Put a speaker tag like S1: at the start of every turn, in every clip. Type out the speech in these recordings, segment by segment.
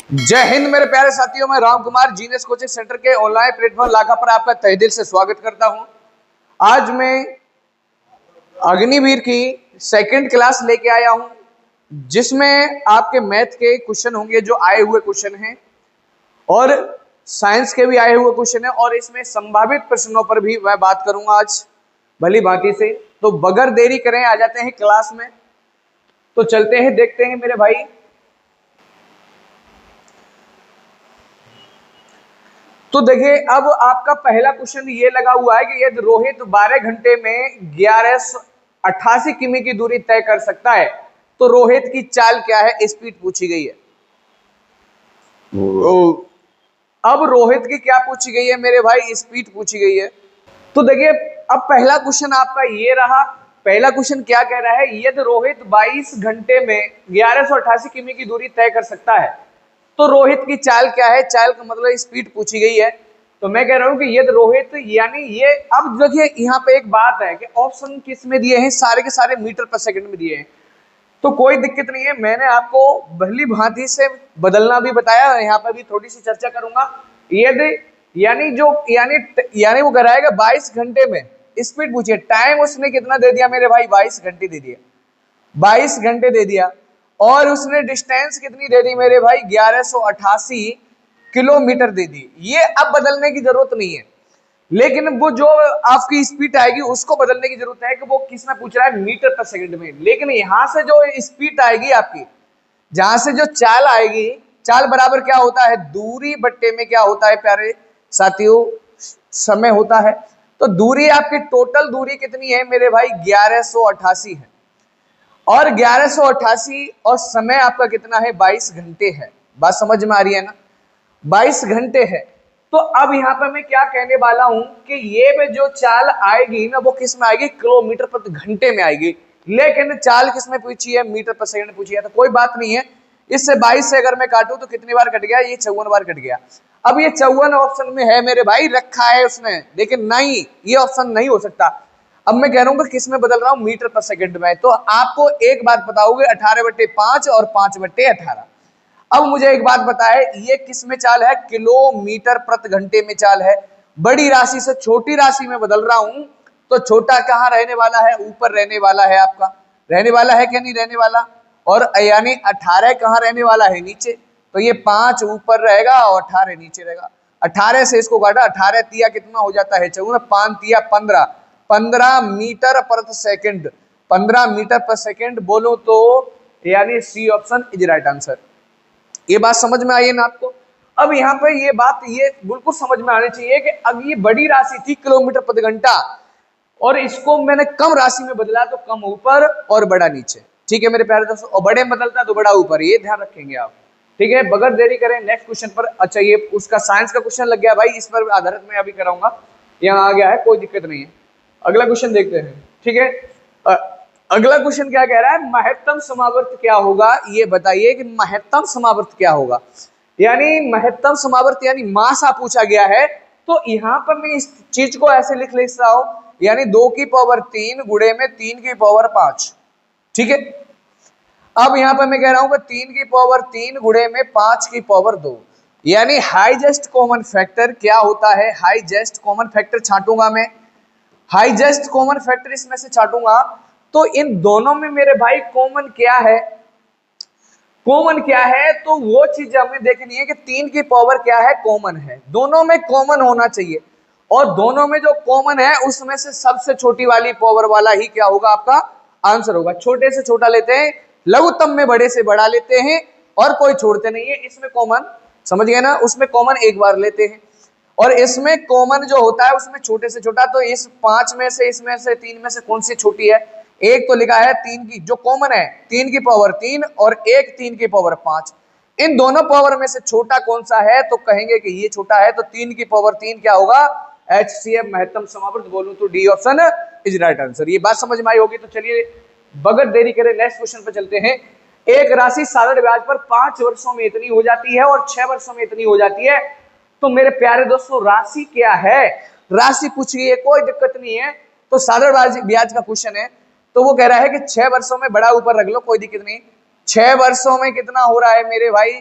S1: जय हिंद मेरे प्यारे साथियों, मैं Ram Kumar genius coaching centre के ऑनलाइन प्लेटफॉर्म लाखा पर आपका तहे दिल से स्वागत करता हूं। आज मैं अग्निवीर की सेकंड क्लास लेके आया हूं, जिसमें आपके मैथ के क्वेश्चन होंगे जो आए हुए क्वेश्चन हैं और साइंस के भी आए हुए क्वेश्चन हैं, और इसमें संभावित प्रश्नों पर भी मैं बात करूंगा आज भली भांति से। तो बगैर देरी करें आ जाते हैं क्लास में। तो चलते हैं, देखते हैं मेरे भाई। तो देखिए, अब आपका पहला क्वेश्चन ये लगा हुआ है कि यदि रोहित 12 घंटे में 1188 किमी की दूरी तय कर सकता है तो रोहित की चाल क्या है, स्पीड पूछी गई है। अब रोहित की क्या पूछी गई है मेरे भाई, स्पीड पूछी गई है। तो देखिए, अब पहला क्वेश्चन आपका ये रहा। पहला क्वेश्चन क्या कह रहा है, यदि रोहित 22 घंटे में 1188 किमी की दूरी तय कर सकता है तो रोहित की चाल क्या है। चाल का मतलब स्पीड पूछी गई है। तो मैं कह रहा हूं कि यदि रोहित, यानी ये, अब देखिए यहाँ पे एक बात है कि ऑप्शन किस में दिए हैं, सारे के सारे मीटर पर सेकंड में दिए हैं, तो कोई दिक्कत नहीं है। मैंने आपको भली भांति से बदलना भी बताया, यहाँ पर भी थोड़ी सी चर्चा करूंगा। यदि यानी वो कह रहा है कि 22 घंटे में स्पीड पूछिए, टाइम उसने कितना दे दिया मेरे भाई, 22 घंटे दे दिया, 22 घंटे दे दिया। और उसने डिस्टेंस कितनी दे दी मेरे भाई, 1188 किलोमीटर दे दी। ये अब बदलने की जरूरत नहीं है, लेकिन वो जो आपकी स्पीड आएगी उसको बदलने की जरूरत है कि वो किस में पूछ रहा है, मीटर पर सेकंड में। लेकिन यहां से जो स्पीड आएगी आपकी, जहां से जो चाल आएगी, चाल बराबर क्या होता है, दूरी बट्टे में क्या होता है प्यारे साथियों, समय होता है। तो दूरी आपकी, टोटल दूरी कितनी है मेरे भाई, 1188 है, और 1188 और समय आपका कितना है, 22 घंटे है। बात समझ में आ रही है ना, 22 घंटे है। तो अब यहाँ पर मैं क्या कहने वाला हूं कि ये में जो चाल आएगी ना, वो किस में आएगी, किलोमीटर प्रति घंटे में आएगी। लेकिन चाल किस में पूछी है, मीटर पर सेकंड पूछी है। तो कोई बात नहीं है, इससे 22 से अगर मैं काटूं तो कितनी बार कट गया, ये 54 बार कट गया। अब ये 54 ऑप्शन में है मेरे भाई, रखा है उसने, लेकिन नहीं, ये ऑप्शन नहीं हो सकता। अब मैं कह रहा हूं कि किस में बदल रहा हूं, मीटर पर सेकंड में। तो आपको एक बात बताओगे, 18/5 और 5/18। अब मुझे एक बात बताए, ये किस में चाल है, किलोमीटर प्रति घंटे में चाल है। बड़ी राशि से छोटी राशि में बदल रहा हूं, तो छोटा कहां रहने वाला है, ऊपर रहने वाला है आपका, रहने वाला है क्या नहीं रहने वाला। और यानी 18 कहां रहने वाला है, नीचे। तो ये 5 ऊपर रहेगा और 18 नीचे रहेगा। 18 से इसको काटा, 18 तिया कितना हो जाता है, 54, 5 तिया 15, 15 मीटर प्रति सेकंड, 15 मीटर पर सेकंड बोलो तो, यानी C option is right answer. ये बात समझ में आई है ना आपको। अब यहाँ पे ये बात ये बिल्कुल समझ में आनी चाहिए कि अब ये बड़ी राशि थी किलोमीटर प्रति घंटा, और इसको मैंने कम राशि में बदला, तो कम ऊपर और बड़ा नीचे। ठीक है मेरे प्यारे दोस्तों, और बड़े में बदलता तो बड़ा ऊपर, ये ध्यान रखेंगे आप। ठीक है, बगैर देरी करें नेक्स्ट क्वेश्चन पर। अच्छा, ये उसका साइंस का क्वेश्चन लग गया भाई, इस पर आधारित मैं अभी कराऊंगा, यहाँ आ गया है, कोई दिक्कत नहीं है। अगला क्वेश्चन देखते हैं। ठीक है, अगला क्वेश्चन क्या कह रहा है, महत्तम समावर्त क्या होगा, ये बताइए कि महत्तम समावर्त क्या होगा। यानी महत्तम समावर्त यानी मासा पूछा गया है। तो यहां पर मैं इस चीज को ऐसे लिख रहा हूं, यानी 2 की पावर 3 गुणे में 3 की पावर 5। ठीक है, अब यहां पर मैं कह रहा हूं कि 3 की पावर 3 गुणे में 5 की पावर 2, यानी हाईएस्ट कॉमन फैक्टर क्या होता है, हाईएस्ट कॉमन फैक्टर छांटूंगा मैं, हाईएस्ट कॉमन फैक्टर इसमें से छांटूंगा। तो इन दोनों में मेरे भाई कॉमन क्या है, कॉमन क्या है, तो वो चीज हमें देखनी है कि 3 की पावर क्या है, कॉमन है। दोनों में कॉमन होना चाहिए, और दोनों में जो कॉमन है उसमें से सबसे छोटी वाली पावर वाला ही क्या होगा, आपका आंसर होगा। छोटे से छोटा लेते हैं, लघुत्तम में बड़े से बड़ा लेते हैं, और कोई छोड़ते नहीं है। इसमें कॉमन, समझ गए ना, उसमें कॉमन एक बार लेते हैं, और इसमें कॉमन जो होता है उसमें छोटे से छोटा। तो इस 5 में से, इसमें से 3 में से कौन सी छोटी है, एक तो लिखा है 3 की, जो कॉमन है 3 की पावर 3, और एक 3 की पावर 5। इन दोनों पावर में से छोटा कौन सा है, तो कहेंगे कि ये छोटा है। तो 3 की पावर 3 क्या होगा, HCF महत्तम समावर्त, बोलूं तो D option is right answer. ये बात समझ में आई होगी। तो चलिए बगैर देरी करे नेक्स्ट क्वेश्चन पर चलते हैं। एक राशि साधारण ब्याज पर 5 वर्षों में इतनी हो जाती है और 6 वर्षों में इतनी हो जाती है। तो मेरे प्यारे दोस्तों, राशि क्या है, राशि पूछ गई है, कोई दिक्कत नहीं है। तो साधारण ब्याज का क्वेश्चन है, तो वो कह रहा है कि 6 वर्षों में, बड़ा ऊपर रख लो, कोई दिक्कत नहीं। 6 वर्षों में कितना हो रहा है मेरे भाई,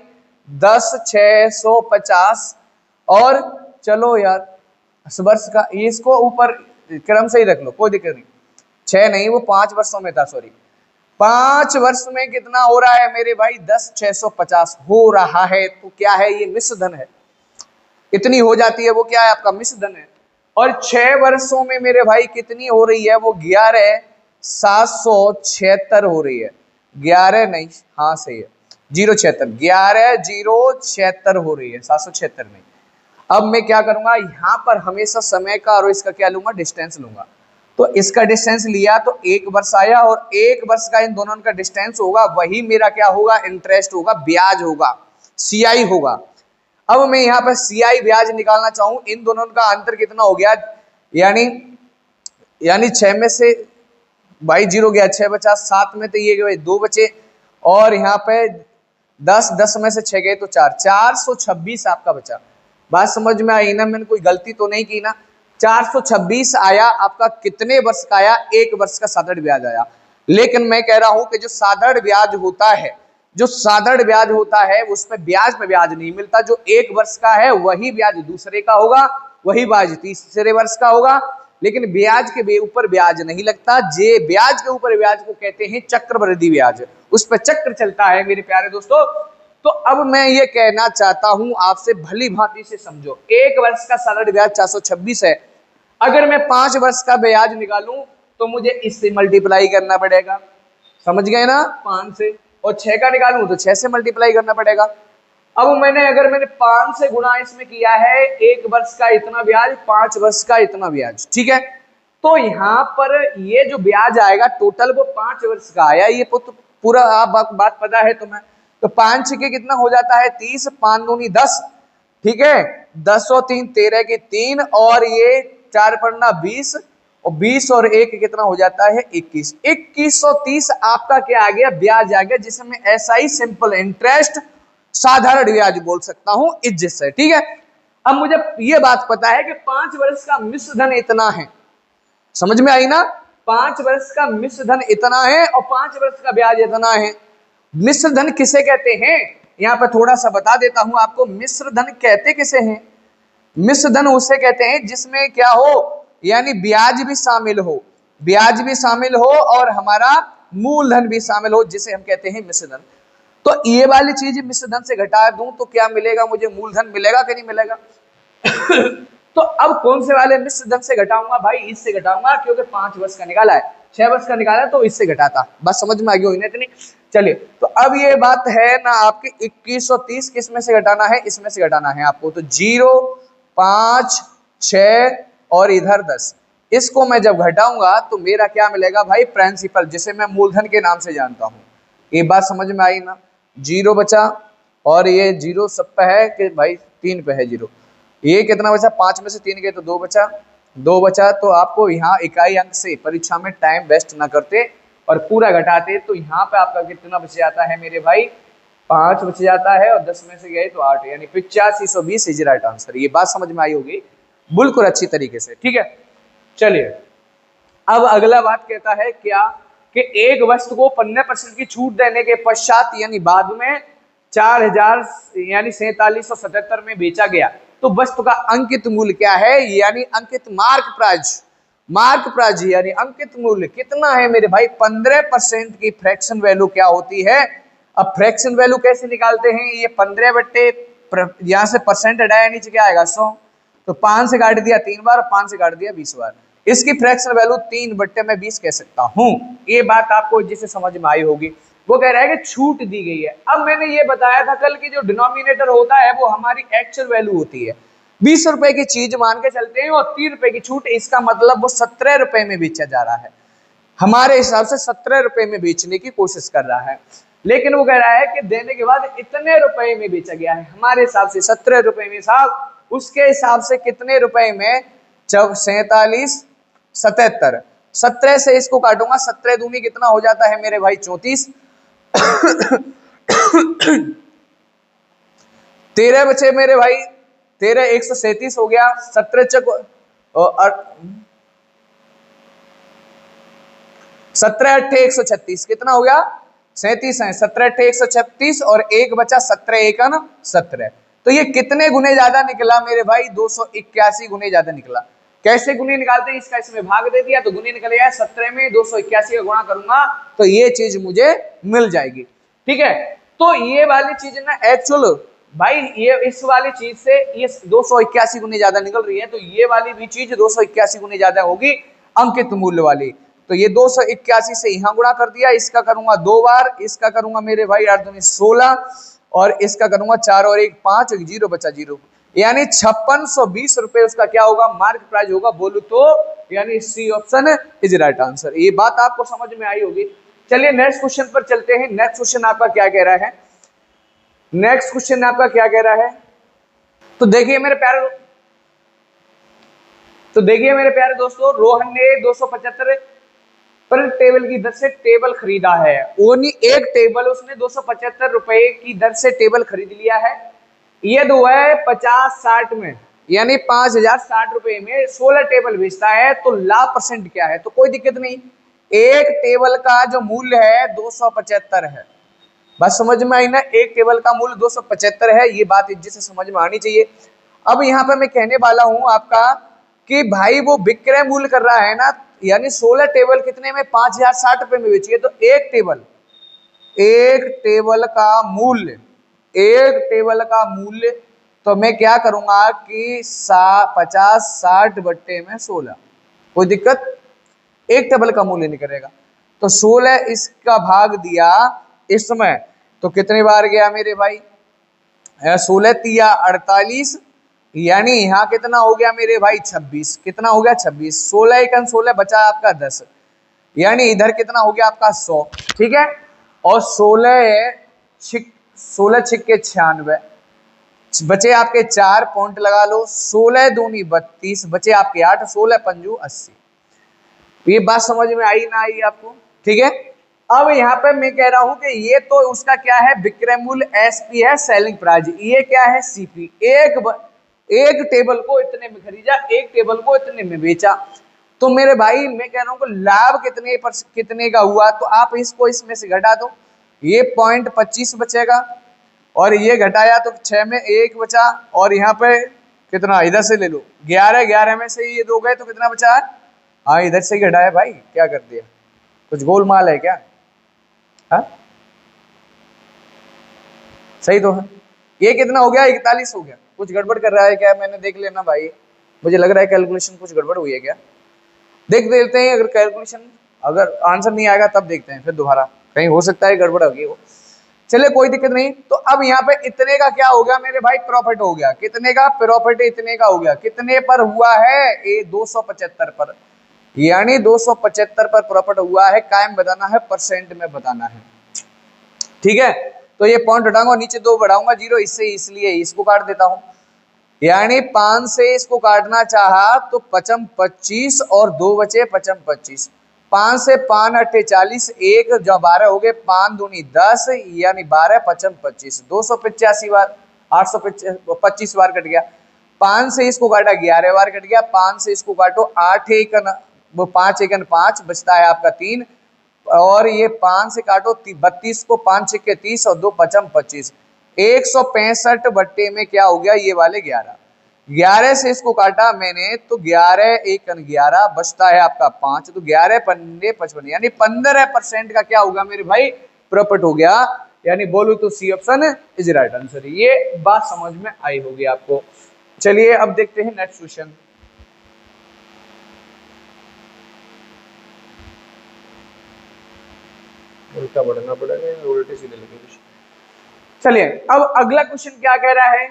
S1: 10,650 और चलो यार वर्ष का इसको ऊपर क्रम से ही रख लो, कोई दिक्कत नहीं। 6 नहीं, वो 5 वर्षों में था, सॉरी। 5 वर्ष में कितना हो रहा है मेरे भाई? 10,650 हो रहा है। तो क्या है ये? मिश्र धन है। इतनी हो जाती है वो क्या है? आपका मिश्र धन है। और 6 वर्षों में मेरे भाई कितनी हो रही है? वो 11,776 हो रही है। 11 नहीं, हाँ सही है, 076, 11,076 हो रही है, 776 नहीं। अब मैं क्या करूंगा, यहां पर हमेशा समय का और इसका क्या लूंगा? डिस्टेंस लूंगा। तो इसका डिस्टेंस लिया तो 1 वर्ष आया, और 1 वर्ष का इन दोनों का डिस्टेंस होगा, वही मेरा क्या होगा? इंटरेस्ट होगा, ब्याज होगा, CI होगा। अब मैं यहाँ पर CI ब्याज निकालना चाहूं, इन दोनों का अंतर कितना हो गया? यानी 6 में से भाई 0 गया, 6 बचा, 7 में तो ये 2 बचे, और यहाँ पे 10 में से 6 गए तो 426 आपका बचा। बात समझ में आई ना? मैंने कोई गलती तो नहीं की ना? 426 आया आपका। कितने वर्ष का आया? 1 वर्ष का साधारण ब्याज आया। लेकिन मैं कह रहा हूं कि जो साधारण ब्याज होता है, जो साधारण ब्याज होता है उसमें ब्याज पे ब्याज नहीं मिलता। जो 1 वर्ष का है वही ब्याज दूसरे का होगा, वही ब्याज तीसरे वर्ष का होगा, लेकिन ब्याज के ऊपर ब्याज नहीं लगता। जे ब्याज के ऊपर ब्याज को कहते हैं चक्रवृद्धि ब्याज, उस पर चक्र चलता है मेरे प्यारे दोस्तों। तो अब मैं ये कहना चाहता हूं आपसे, भली भांति से समझो। 1 वर्ष का साधारण ब्याज 426 है। अगर मैं 5 वर्ष का ब्याज निकालूं तो मुझे इससे मल्टीप्लाई करना पड़ेगा, समझ गए ना? 5 से। और 6 का निकालूं तो 6 से मल्टीप्लाई करना पड़ेगा। अब अगर मैंने 5 से गुणा इसमें किया है, 1 वर्ष का इतना ब्याज, 5 वर्ष का इतना ब्याज, ठीक है। तो यहाँ पर ये जो ब्याज आएगा टोटल वो 5 वर्ष का आया। ये पूरा आप बात पता है तुम्हें? तो 5 के कितना हो जाता है? 30, 5 दूनी 10, ठीक है। 10 और 3 13 की 3, और ये 4 पढ़ना 20, और 20 और 1 कितना हो जाता है? 21। 2130 आपका क्या आ गया? ब्याज आ गया, जिसे मैं ऐसा ही सिंपल इंटरेस्ट, साधारण ब्याज बोल सकता हूं इज्जत से, ठीक है। अब मुझे ये बात पता है कि 5 वर्ष का मिश्र धन इतना है, समझ में आई ना? 5 वर्ष का मिश्र धन इतना है और 5 वर्ष का ब्याज इतना है। मिश्र धन किसे कहते हैं? यहां पर थोड़ा सा बता देता हूं आपको, मिश्र धन कहते किसे हैं? मिश्र धन उसे कहते हैं जिसमें क्या हो, यानी ब्याज भी शामिल हो, ब्याज भी शामिल हो और हमारा मूलधन भी शामिल हो, जिसे हम कहते हैं मिश्र धन। तो ये वाली चीज मिश्र धन से घटा दूं तो क्या मिलेगा मुझे? मूलधन मिलेगा कि नहीं मिलेगा? तो अब कौन से वाले मिश्र धन से घटाऊंगा भाई? इससे घटाऊंगा, क्योंकि 5 वर्ष का निकाला है, 6 वर्ष का निकाला है, तो इससे घटाता। बस समझ में आ गई होगी इतनी? चलिए, तो अब ये बात है ना आपकी 2130 किस में से घटाना है? इसमें से घटाना है आपको। तो 0, 5, 6 और इधर 10, इसको मैं जब घटाऊंगा तो मेरा क्या मिलेगा भाई? प्रिंसिपल, जिसे मैं मूलधन के नाम से जानता हूं। ये बात समझ में आई ना? 0 बचा, और ये 0 सब पे है कि भाई 3 पे है 0। ये कितना बचा? 5 में से 3 गए तो 2 बचा, 2 बचा। तो आपको यहाँ इकाई अंक से परीक्षा में टाइम वेस्ट ना करते और पूरा घटाते, तो यहाँ पे आपका कितना बच जाता है मेरे भाई? 5 बच जाता है, और 10 में से गए तो 8, यानी 8520 इज राइट आंसर। ये बात समझ में आई होगी बिल्कुल अच्छी तरीके से, ठीक है। चलिए, अब अगला बात कहता है क्या कि एक वस्तु को 15% की छूट देने के पश्चात, यानी बाद में 4000 यानी 4777 में बेचा गया, तो वस्तु का अंकित मूल्य क्या है? यानी अंकित मार्क प्राइस, मार्क प्राइस यानी अंकित मूल्य कितना है मेरे भाई? 15% की फ्रैक्शन वैल्यू क्या होती है? अब फ्रैक्शन वैल्यू कैसे निकालते हैं? ये 15 बट्टे यहां से परसेंट हटाया, नीचे क्या आएगा? 100। तो 5 से काट दिया 3 बार, और 5 से काट दिया 20 बार। इसकी फ्रैक्शन वैल्यू 3 बट्टे में 20 कह सकता हूं। ये बात आपको जिसे समझ में आई होगी। वो कह रहा है कि छूट दी गई है। अब मैंने ये बताया था कल की जो डिनोमिनेटर होता है वो हमारी एक्चुअल वैल्यू होती है। 20 रुपए की चीज मान के चलते हैं और 3 रुपए की छूट, इसका मतलब वो 17 रुपए में बेचा जा रहा है। हमारे हिसाब से 17 रुपए में बेचने की कोशिश कर रहा है, लेकिन वो कह रहा है कि देने के बाद इतने रुपए में बेचा गया है। हमारे हिसाब से 17 रुपए में, साहब उसके हिसाब से कितने रुपए में? 47, 77, 17 से इसको काटूंगा, 17 दूनी कितना हो जाता है मेरे भाई? 34। 13 बचे मेरे भाई, 13 137 हो गया। 17 चक 17 8 136 कितना हो गया? 37 है, 17 अट्ठे 136 और एक बचा 17 एकन 17। तो ये कितने गुने ज्यादा निकला मेरे भाई? 281 गुने ज्यादा निकला। कैसे गुने निकालते हैं इसका? इसमें भाग दे दिया तो गुने निकल गया। 17 में 281 का गुणा करूंगा तो ये चीज मुझे मिल जाएगी। ठीक है, तो ये वाली चीज ना एक्चुअल भाई ये इस वाली चीज से ये 281 गुने ज्यादा निकल रही है, तो ये वाली भी चीज 281 गुने ज्यादा होगी अंकित मूल्य वाली। तो ये 281 से यहां गुणा कर दिया, इसका करूंगा 2 बार, इसका करूंगा मेरे भाई 8 दूनी 16 और इसका करूंगा 4 और 1 5, 0 बचा 0, यानी 5620 रुपए उसका क्या होगा? मार्क प्राइस होगा। बोलू तो यानी C option is right answer. ये बात आपको समझ में आई होगी। चलिए नेक्स्ट क्वेश्चन पर चलते हैं। नेक्स्ट क्वेश्चन आपका क्या कह रहा है? नेक्स्ट क्वेश्चन आपका क्या कह रहा है? तो देखिए मेरे प्यारे दोस्तों, रोहन ने 275 पर टेबल की दर से टेबल खरीदा है। ओनली एक टेबल उसने 275 रुपए की दर से टेबल खरीद लिया है। ये दो है 50-60 में, यानी 5060 रुपए में 16 टेबल बेचता है। तो लाभ परसेंट क्या है? तो कोई दिक्कत नहीं, एक टेबल का जो मूल्य है 275 है। बात समझ में आई ना? एक टेबल का मूल्य 275 है, ये बात जिसे समझ में आनी चाहिए। अब यहाँ पे मैं कहने वाला हूं आपका कि भाई वो विक्रय मूल्य कर रहा है ना, यानी 16 टेबल कितने में? 5060 रुपए में बेची है। तो एक टेबल का मूल्य, एक टेबल का मूल्य, तो मैं क्या करूंगा कि 50-60 बट्टे में 16, कोई दिक्कत? एक टेबल का मूल्य निकलेगा। तो 16 इसका भाग दिया इसमें, तो कितनी बार गया मेरे भाई? 16 तिया 48, यानी यहाँ कितना हो गया मेरे भाई? 26। कितना हो गया? 26। 16 एकन 16 बचा आपका 10, यानी इधर कितना हो गया आपका? 100। ठीक है, और 16 छिक्के 96 बचे आपके 4 पॉइंट लगा लो। 16 दूनी 32 बचे आपके 8, 16 पंजू 80। ये बात समझ में आई ना आई आपको? ठीक है, अब यहाँ पे मैं कह रहा हूं कि ये तो उसका क्या है? विक्रय मूल्य एसपी है, सेलिंग प्राइस। ये क्या है? सीपी। एक टेबल को इतने में खरीदा, एक टेबल को इतने में बेचा। तो मेरे भाई मैं कह रहा हूं कि लाभ कितने का हुआ? तो आप इसको इसमें से घटा दो, ये 0.25 बचेगा और ये घटाया तो 6 में 1 बचा, और यहाँ पे कितना? इधर से ले लो 11 में से ये 2 गए तो कितना बचा? हाँ इधर से ही घटाया भाई, क्या कर दिया? कुछ गोलमाल है क्या? हाँ सही तो है। ये कितना हो गया? 41 हो गया। कुछ गड़बड़ कर रहा है क्या? मैंने देख लेना भाई, मुझे लग रहा है कैलकुलेशन कुछ गड़बड़ हुई है क्या? देख देते हैं, अगर कैलकुलेशन अगर आंसर नहीं आएगा तब देखते हैं, फिर दोबारा कहीं हो सकता है गड़बड़ होगी वो। चलिए कोई दिक्कत नहीं। तो अब यहाँ पे इतने का क्या हो गया मेरे भाई? प्रॉफिट हो गया। कितने का प्रॉफिट? इतने का हो गया। कितने पर हुआ है? ये 275 पर, यानी 275 पर प्रॉफिट हुआ है। कायम बताना है, परसेंट में बताना है। ठीक है, तो ये पॉइंट हटाऊंगा, नीचे 2 बढ़ाऊंगा 0, इसलिए इसको काट देता हूं। यानी 5 से इसको काटना चाहा तो 55 25 और 2 बचे 55 25। 5 से 5 अट्ठे 40, 1 जो 12 हो गए, 5 दूनी 10, यानी 12 55 25, 285 बार 825 बार कट गया। 5 से इसको काटा 11 बार कट गया। 5 से इसको काटो 8 एकन, वो 5 एकन 5 बचता है आपका 3, और ये 5 से काटो 32 को, 5 छिक्के 30 और 2 55 25, 165 बट्टे में क्या हो गया? ये वाले 11। 11 से इसको काटा मैंने तो 11 एकन 11 बचता है आपका 5, तो 11 पंजे 55, यानी 15% का क्या होगा मेरे भाई? प्रॉफिट हो गया। यानी बोलू तो C option is right answer. ये बात समझ में आई होगी आपको। चलिए अब देखते हैं नेक्स्ट क्वेश्चन। उल्टा बढ़ना पड़ेगा, उल्टे सीधे लिखेंगे। चलिए अब अगला क्वेश्चन क्या कह रहा है?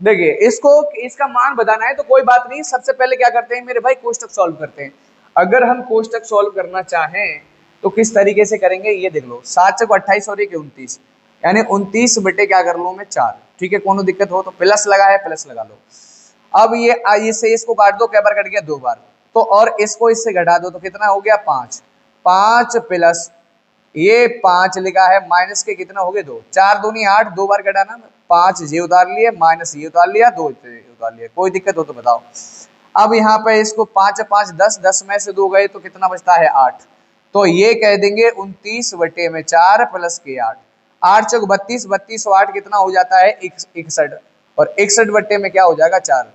S1: देखिए इसको, इसका मान बताना है तो कोई बात नहीं, सबसे पहले क्या करते हैं मेरे भाई? कोष्टक सॉल्व करते हैं। अगर हम कोष्टक सॉल्व करना चाहें तो किस तरीके से करेंगे ये देख लो। 7 से 28 और 1 29, यानी 29 बटे क्या कर लो मैं 4। ठीक है, कोनो दिक्कत हो तो प्लस लगा है प्लस लगा लो। अब ये से इसको काट दो, कै बार कट गया? 2 बार। तो और इसको इससे घटा दो तो कितना हो गया? 5। 5 प्लस ये 5 लिखा है, माइनस के कितना हो गए? 2। 4 दूनी 8, 2 बार घटाना, 5 ये उतार लिए, माइनस ये उतार लिया, 2 उतार लिया। कोई दिक्कत हो तो बताओ। अब यहाँ पे इसको 5 5 10, 10 में से 2 गए तो कितना बचता है? 8। तो ये कह देंगे 29/4 प्लस के 8, 8 चौक 32, 32 और 8 कितना हो जाता है 61, और 61 में क्या हो जाएगा 4।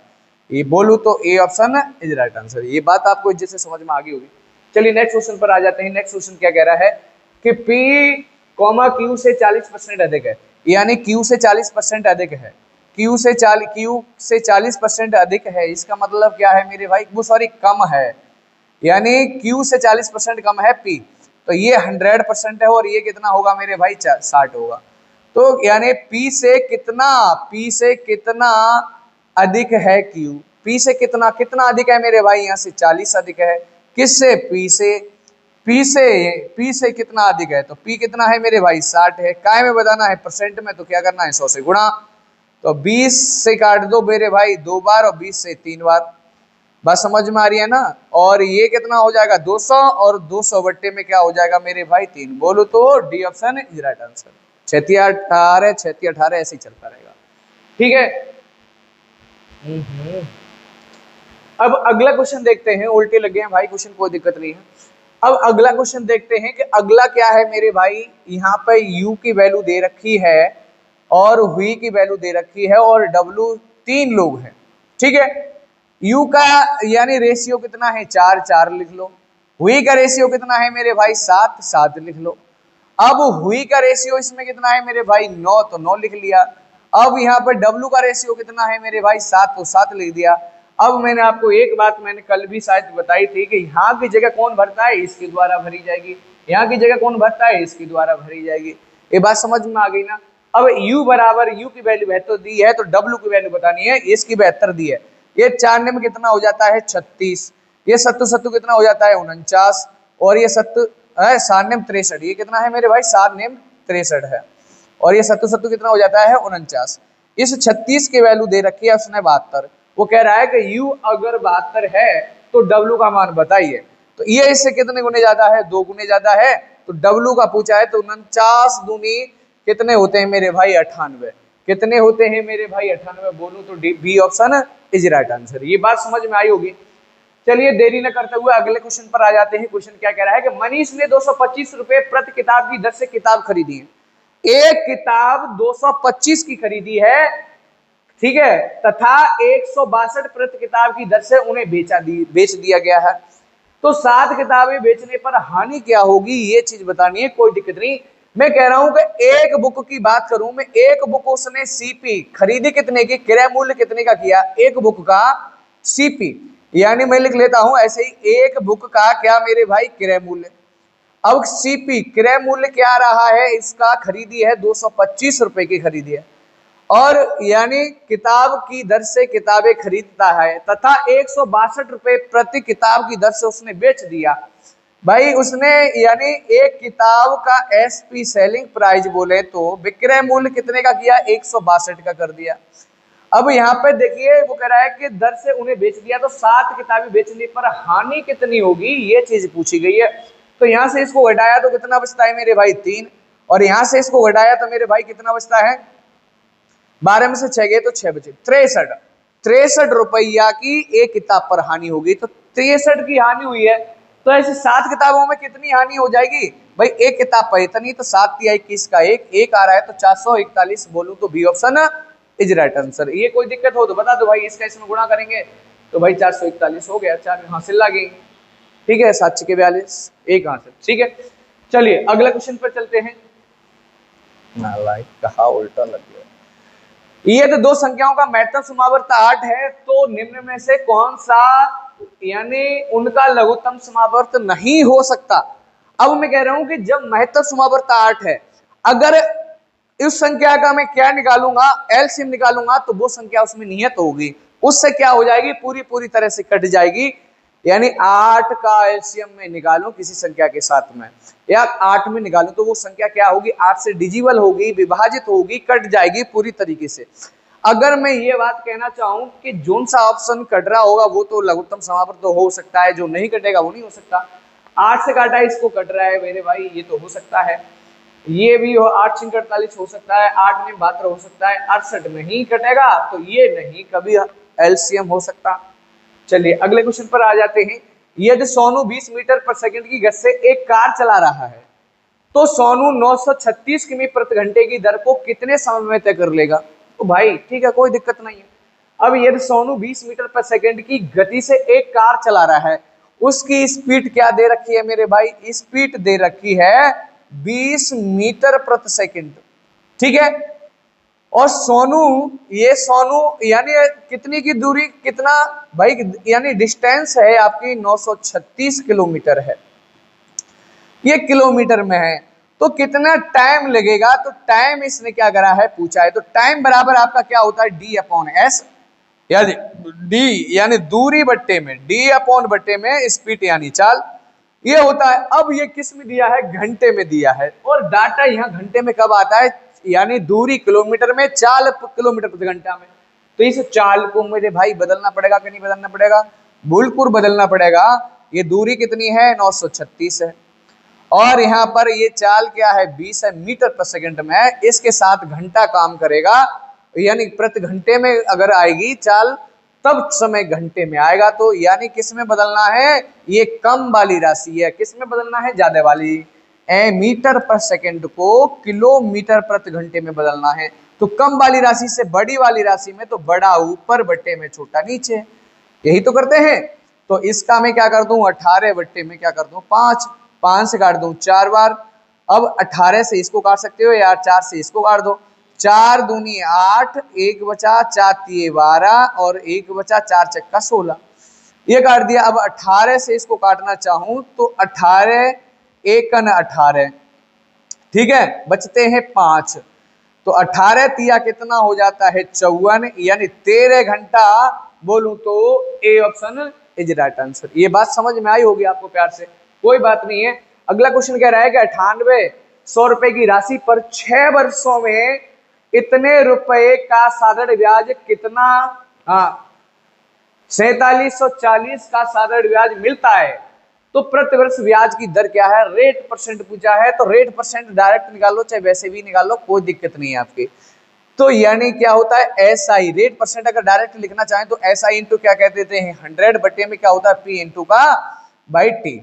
S1: ये बोलूं तो A option is right answer. ये बात आपको जैसे समझ में आ गई होगी। चलिए नेक्स्ट क्वेश्चन पर आ जाते हैं। नेक्स्ट क्वेश्चन क्या कह रहा है कि P, Q से 40% अधिक है, यानी Q से 40% अधिक है, Q से 40% अधिक है, इसका मतलब क्या है मेरे भाई, वो सॉरी कम है, यानी Q से 40% कम है P, तो ये 100% है, और ये कितना होगा मेरे भाई 60 होगा। तो यानी P से कितना अधिक है Q, P से कितना अधिक है मेरे भाई, यहाँ से 40 अधिक है, किससे P से, P से कितना अधिक है, तो P कितना है मेरे भाई 60 है, काय में बताना है परसेंट में, तो क्या करना है 100 से गुणा, तो 20 से काट दो मेरे भाई 2 बार और 20 से 3 बार, बस समझ में आ रही है ना। और ये कितना हो जाएगा 200, और 200 बट्टे में क्या हो जाएगा मेरे भाई 3, बोलो तो D option is right answer. 36 18 ऐसे ही चलता रहेगा, ठीक है। अब अगला क्वेश्चन देखते हैं, उल्टे लगे हैं भाई क्वेश्चन, कोई दिक्कत नहीं है। अब अगला क्वेश्चन देखते हैं कि अगला क्या है मेरे भाई, यहाँ पे u की वैल्यू दे रखी है और v की वैल्यू दे रखी है, और w 3 लोग हैं, ठीक है। u का यानी रेशियो कितना है 4, 4 लिख लो, v का रेशियो कितना है मेरे भाई 7, 7 लिख लो। अब v का रेशियो इसमें कितना है मेरे भाई 9, तो 9 लिख लिया। अब यहाँ पर w का रेशियो कितना है मेरे भाई 7, तो 7 लिख दिया। अब मैंने आपको एक बात मैंने कल भी शायद बताई थी कि यहाँ की जगह कौन भरता है, इसके द्वारा भरी जाएगी, यहाँ की जगह कौन भरता है, इसके द्वारा भरी जाएगी। ये बात समझ में आ गई ना। अब u बराबर, u की वैल्यू 72 दी है, तो w की वैल्यू बतानी है, इसकी 72 दी है। ये 4 में कितना हो जाता है 36, ये 7 कितना हो जाता है 49, और ये 7 7 63, ये कितना है मेरे भाई 7 63 है, और ये 7 कितना हो जाता है 49। इस 36 की वैल्यू दे रखी है उसने 72, वो कह रहा है कि u अगर 72 है तो w का मान बताइए। तो ये इससे कितने गुने ज्यादा है, 2 गुने ज्यादा है, तो w का पूछा है, तो 49 दूनी कितने होते हैं मेरे भाई 98, कितने होते हैं मेरे भाई 98, बोलूं तो B option is right answer. ये बात समझ में आई होगी। चलिए देरी न करते हुए अगले क्वेश्चन पर आ जाते हैं। क्वेश्चन क्या कह रहा है कि मनीष ने 225 रुपए प्रति किताब की दर से किताब खरीदी है। एक किताब 225 की खरीदी है, ठीक है, तथा 162 प्रति किताब की दर से उन्हें बेच दिया गया है। तो 7 किताबें बेचने पर हानि क्या होगी, ये चीज बतानी है। कोई दिक्कत नहीं, मैं कह रहा हूं कि एक बुक की बात करूं मैं, एक बुक उसने सीपी खरीदी कितने की, क्रय मूल्य कितने का किया, एक बुक का सीपी, यानी मैं लिख लेता हूं ऐसे ही, एक बुक का क्या मेरे भाई क्रय मूल्य। अब सीपी क्रय मूल्य क्या रहा है इसका, खरीदी है 225 रुपए की खरीदी है, और यानी किताब की दर से किताबें खरीदता है, तथा 162 रुपए प्रति किताब की दर से उसने बेच दिया। भाई उसने यानी एक किताब का एसपी सेलिंग प्राइस बोले तो विक्रय मूल्य कितने का किया, 162 का कर दिया। अब यहाँ पे देखिए वो कह रहा है कि दर से उन्हें बेच दिया, तो 7 किताबें बेचने पर हानि कितनी होगी, ये चीज पूछी गई है। तो यहाँ से इसको घटाया तो कितना बचता है मेरे भाई 3, और यहाँ से इसको घटाया तो मेरे भाई कितना बचता है, 12 में से 6 गए तो 6 बचे, 63 रुपया की एक किताब पर हानि होगी। तो 63 की हानि हुई है, तो ऐसे 7 किताबों में कितनी हानि हो जाएगी भाई, एक किताब पर इतनी, तो 7 या 21 का एक आ रहा है, तो 441, बोलूं तो B option is right answer. ये कोई दिक्कत हो तो बता दो भाई, इसका इसमें गुणा करेंगे तो भाई 441 हो गया, 4 हासिल लगे, ठीक है, 7 के 42, एक आंसर, ठीक है। चलिए अगला क्वेश्चन पर चलते हैं। कहा उल्टा लग गया। ये तो दो संख्याओं का महत्तम समावर्त 8 है, तो निम्न में से कौन सा यानी उनका लघुत्तम समावर्त नहीं हो सकता। अब मैं कह रहा हूं कि जब महत्तम समावर्त 8 है, अगर इस संख्या का मैं क्या निकालूंगा, एलसीएम निकालूंगा, तो वो संख्या उसमें नियत होगी, उससे क्या हो जाएगी, पूरी तरह से कट जाएगी। यानी 8 का एलसीएम में निकालूं किसी संख्या के साथ में, या 8 में निकालूं, तो वो संख्या क्या होगी, 8 से डिजिबल होगी, विभाजित होगी, कट जाएगी पूरी तरीके से। अगर मैं ये बात कहना चाहूं कि जोन सा ऑप्शन कट रहा होगा वो तो लघुत्तम समावर्त तो हो सकता है, जो नहीं कटेगा वो नहीं हो सकता। 8 से काटा इसको कट रहा है मेरे भाई, ये तो हो सकता है, ये भी हो 8 से 48 हो सकता है, 8 में 72 हो सकता है, 68 नहीं कटेगा, तो ये नहीं कभी एलसीएम हो सकता। चलिए अगले क्वेश्चन पर आ जाते हैं। यदि सोनू 20 मीटर पर सेकंड की गति से एक कार चला रहा है तो सोनू 936 किमी प्रति घंटे की दर को कितने समय में तय कर लेगा। तो भाई ठीक है, कोई दिक्कत नहीं है। अब यदि सोनू 20 मीटर पर सेकंड की गति से एक कार चला रहा है, उसकी स्पीड क्या दे रखी है मेरे भाई, स्पीड दे रखी है 20 मीटर प्रति सेकंड, ठीक है। और सोनू, ये सोनू यानी कितनी की दूरी, कितना भाई, यानी डिस्टेंस है आपकी 936 किलोमीटर है, ये किलोमीटर में है। तो कितना टाइम लगेगा, तो टाइम इसने क्या करा है, पूछा है। तो टाइम बराबर आपका क्या होता है, डी अपॉन एस, यानी डी यानी दूरी बट्टे में डी अपॉन बट्टे में स्पीड यानी चाल, ये होता है। अब ये किस में दिया है, घंटे में दिया है, और डाटा यहाँ घंटे में कब आता है, यानी दूरी किलोमीटर में, चाल किलोमीटर प्रति घंटा में। तो इस चाल को मेरे भाई बदलना पड़ेगा कि नहीं बदलना पड़ेगा, बिल्कुल बदलना पड़ेगा। ये दूरी कितनी है, 936 है, और यहाँ पर ये चाल क्या है, 20 है मीटर पर सेकंड में, इसके साथ घंटा काम करेगा, यानी प्रति घंटे में अगर आएगी चाल तब समय घंटे में आएगा। तो यानी किस में बदलना है, ये कम वाली राशि है, किस में बदलना है, ज्यादा वाली, मीटर पर सेकंड को किलोमीटर प्रति घंटे में बदलना है। तो कम वाली राशि से बड़ी वाली राशि में, तो बड़ा ऊपर बट्टे में छोटा नीचे, यही तो करते हैं। तो इसका मैं क्या कर दूं, 18 बट्टे में क्या कर दूं, 5, 5 से काट दूं 4 बार। अब 18 से इसको काट सकते हो यार, 4 से इसको काट दो, 4 दूनी 8, 1 बचा, 4 तिये 12, और 1 बचा, 4 चक्का 16, ये काट दिया। अब 18 से इसको काटना चाहूं तो 18 एकन 18, ठीक है, बचते हैं 5, तो 18 तिया कितना हो जाता है, 54, यानी 13 घंटा बोलूं तो A option is right answer. ये बात समझ में आई होगी आपको प्यार से, कोई बात नहीं है। अगला क्वेश्चन कह रहा है कि 9800 रुपए की राशि पर 6 वर्षों में इतने रुपए का साधारण ब्याज कितना, हाँ 4740 का साधारण ब्याज मिलता है, तो प्रति वर्ष ब्याज की दर क्या है, रेट परसेंट पूछा है। तो रेट परसेंट डायरेक्ट निकालो चाहे वैसे भी निकालो, कोई दिक्कत नहीं है आपकी। तो यानी क्या होता है, एस आई, रेट परसेंट अगर डायरेक्ट लिखना चाहें तो एस आई इंटू क्या कह देते हैं, 100 बटे में क्या होता है, पी इंटू का बाई टी,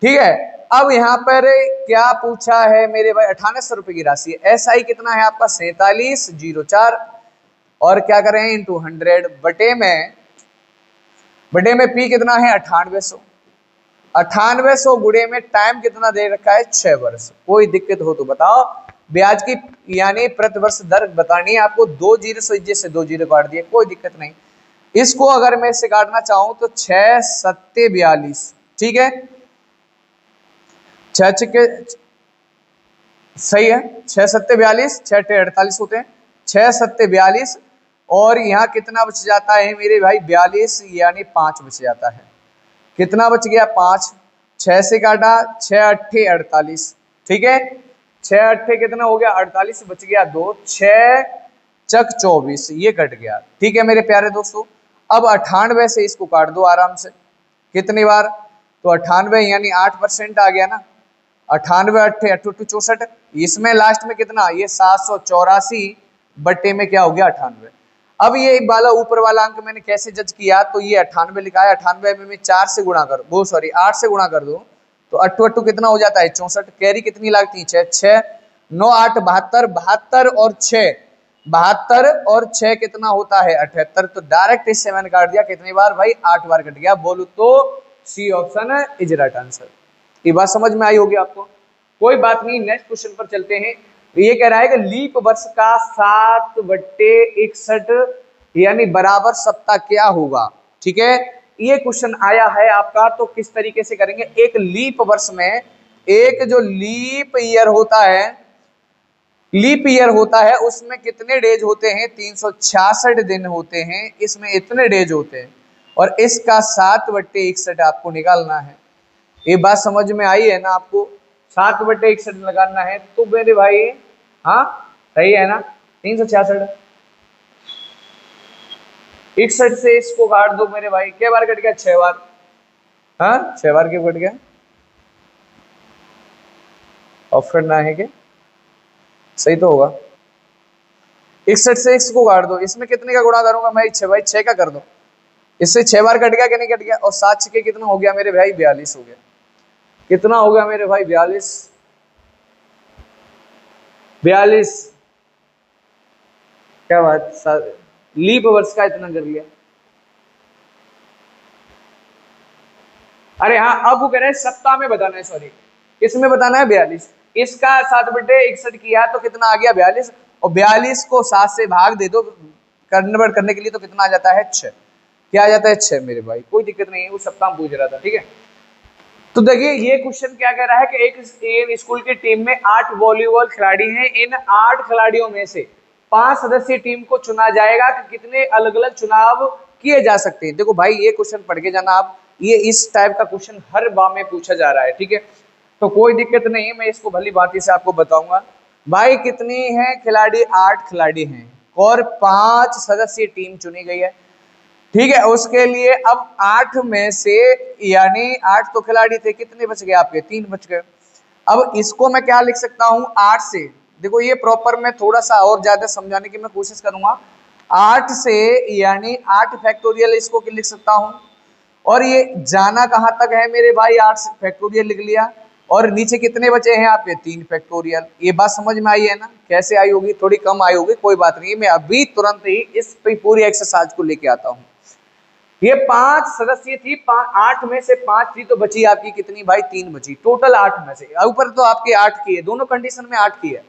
S1: ठीक है। अब यहाँ पर क्या पूछा है मेरे भाई, 9800 रुपए की राशि, एस आई कितना है आपका 4704, और क्या करें इंटू 100 बटे में पी कितना है 9800, 9800 गुणे में टाइम कितना दे रखा है, 6 वर्ष। कोई दिक्कत हो तो बताओ। ब्याज की यानी प्रति वर्ष दर बतानी है आपको, 2 जीरो से 2 जीरो काट दिए, कोई दिक्कत नहीं। इसको अगर मैं इससे काटना चाहूं तो 6 सत्ते 42, ठीक है, 6 छक्के सही है, 6 सत्ते 42, 6 टे 48 होते हैं, 6 सत्ते 42, और यहाँ कितना बच जाता है मेरे भाई, 42 यानी 5 बच जाता है, कितना बच गया 5, 6 से काटा, 6 अट्ठे 48, ठीक है, 6 अट्ठे कितना हो गया 48, बच गया 2, 6 चक 24, ये कट गया, ठीक है मेरे प्यारे दोस्तों। अब 98 से इसको काट दो आराम से, कितनी बार, तो 98 यानी 8% आ गया ना, 98 अट्ठे 8 64, इसमें लास्ट में कितना, ये 784 बट्टे में क्या हो गया 98। अब ये वाला ऊपर वाला अंक मैंने कैसे जज किया, तो ये 98 लिखा है, 98 में मैं 4 से गुणा कर, वो सॉरी 8 से गुणा कर दूं तो 8 कितना हो जाता है 64, कैरी कितनी लगती है 6, 6 9 8 72, 72 और 6, 72 और 6 कितना होता है 78। तो डायरेक्ट इससे मैंने काट दिया, कितनी बार भाई 8 बार कट गया, बोलू तो C option is right answer. ये बात समझ में आई होगी आपको, कोई बात नहीं। नेक्स्ट क्वेश्चन पर चलते हैं। ये कह रहा है कि लीप वर्ष का 7/61 यानी बराबर सप्ताह क्या होगा, ठीक है, ये क्वेश्चन आया है आपका। तो किस तरीके से करेंगे, एक लीप वर्ष में, एक जो लीप ईयर होता है, लीप ईयर होता है उसमें कितने डेज होते हैं, 366 दिन होते हैं, इसमें इतने डेज होते हैं, और इसका 7/61 आपको निकालना है। ये बात समझ में आई है ना आपको, 7/61 लगाना है तो मेरे भाई, हाँ सही है ना, 366, 61 से इसको काट दो मेरे भाई, क्या बार कट गया 6 बार, हाँ 6 बार क्यों कट गया, ऑप्शन ना है क्या, सही तो होगा। 61 से इसको काट दो, इसमें कितने का गुणा करूंगा मैं, 6 भाई 6 का कर दो, इससे 6 बार कट गया कि नहीं कट गया, और 7 छके कितना हो गया मेरे भाई 42 हो गया। कितना हो गया मेरे भाई 42, 42। क्या बात, लीप वर्ष का इतना कर लिया। अरे हाँ, अब वो कह रहे हैं सप्ताह में बताना है, सॉरी इसमें बताना है 42। इसका 7/61 किया तो कितना आ गया 42, और 42 को 7 से भाग दे दो कन्वर्ट करने के लिए तो कितना आ जाता है 6। क्या आ जाता है 6 मेरे भाई, कोई दिक्कत नहीं है, वो सप्ताह में पूछ रहा था, ठीक है। तो देखिए ये क्वेश्चन क्या कह रहा है कि एक स्कूल की टीम में 8 वॉलीबॉल खिलाड़ी हैं, इन 8 खिलाड़ियों में से 5 सदस्यीय टीम को चुना जाएगा कि कितने अलग अलग चुनाव किए जा सकते हैं। देखो भाई ये क्वेश्चन पढ़ के जाना आप, ये इस टाइप का क्वेश्चन हर बार में पूछा जा रहा है, ठीक है। तो कोई दिक्कत नहीं है, मैं इसको भली भांति से आपको बताऊंगा। भाई कितनी है खिलाड़ी, 8 खिलाड़ी हैं और 5 सदस्यीय टीम चुनी गई है, ठीक है। उसके लिए अब 8 में से, यानी 8 तो खिलाड़ी थे, कितने बच गए आपके, 3 बच गए। अब इसको मैं क्या लिख सकता हूं 8 से, देखो ये प्रॉपर मैं थोड़ा सा और ज्यादा समझाने की मैं कोशिश करूंगा। 8 से यानी 8 फैक्टोरियल इसको लिख सकता हूं, और ये जाना कहां तक है मेरे भाई, 8 फैक्टोरियल लिख लिया, और नीचे कितने बचे हैं आपके 3 फैक्टोरियल। ये बात समझ में आई है ना, कैसे आई होगी, थोड़ी कम आई होगी, कोई बात नहीं, मैं अभी तुरंत ही इस पूरी एक्सरसाइज को लेके आता हूं। ये 5 सदस्य थी, 8 में से 5 थी तो बची आपकी कितनी भाई, 3 बची, टोटल 8 में से, ऊपर तो आपके 8 की है, दोनों कंडीशन में 8 की है,